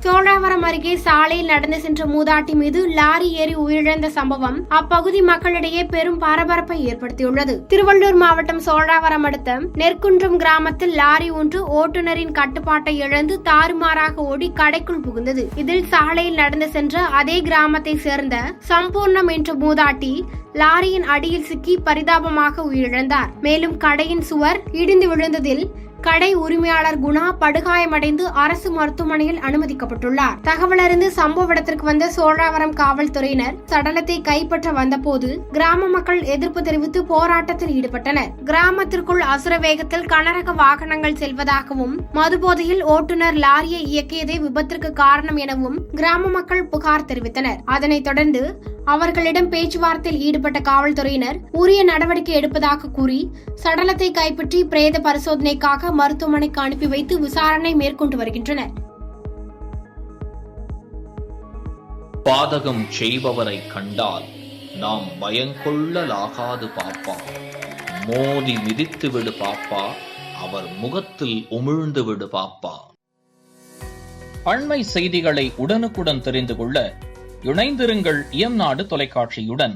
சோழாவரம் அருகே சாலையில் நடந்து சென்ற மூதாட்டி மீது லாரி ஏறி உயிரிழந்த சம்பவம் அப்பகுதி மக்களிடையே பெரும் பரபரப்பை ஏற்படுத்தியுள்ளது. திருவள்ளூர் மாவட்டம் சோழாவரம் அடுத்த நெற்குன்றம் கிராமத்தில் லாரி ஒன்று ஓட்டுநரின் கட்டுப்பாட்டை இழந்து தாறுமாறாக ஓடி கடைக்குள் புகுந்தது. இதில் சாலையில் நடந்து சென்ற அதே கிராமத்தை சேர்ந்த சம்பூர்ணம் என்ற மூதாட்டி லாரியின் அடியில் சிக்கி பரிதாபமாக உயிரிழந்தார். மேலும் கடையின் சுவர் இடிந்து விழுந்ததில் கடை உரிமையாளர் குணா படுகாயமடைந்து அரசு மருத்துவமனையில் அனுமதிக்கப்பட்டுள்ளார். தகவலறிந்து சம்பவ இடத்திற்கு வந்த சோழாவரம் காவல்துறையினர் சடலத்தை கைப்பற்ற வந்தபோது கிராம மக்கள் எதிர்ப்பு தெரிவித்து போராட்டத்தில் ஈடுபட்டனர். கிராமத்திற்குள் அசுர வேகத்தில் கனரக வாகனங்கள் செல்வதாகவும் மதுபோதையில் ஓட்டுநர் லாரியை இயக்கியதே விபத்திற்கு காரணம் எனவும் கிராம மக்கள் புகார் தெரிவித்தனர். அதனைத் தொடர்ந்து அவர்களிடம் பேச்சுவார்த்தையில் ஈடுபட்ட காவல்துறையினர் உரிய நடவடிக்கை எடுப்பதாக கூறி சடலத்தை கைப்பற்றி பிரேத பரிசோதனைக்காக மருத்துவமனைக்கு அனுப்பி வைத்து விசாரணை மேற்கொண்டு வருகின்றனர். பாதகம் செய்பவரை கண்டால் நாம் பயங்கொள்ளலாகாது பாப்பா, மோதி மிதித்து விடு பாப்பா, அவர் முகத்தில் உமிழ்ந்து விடு பாப்பா. அண்மை செய்திகளை உடனுக்குடன் தெரிந்து கொள்ள இணைந்திருங்கள் இயம்நாடு தொலைக்காட்சியுடன்.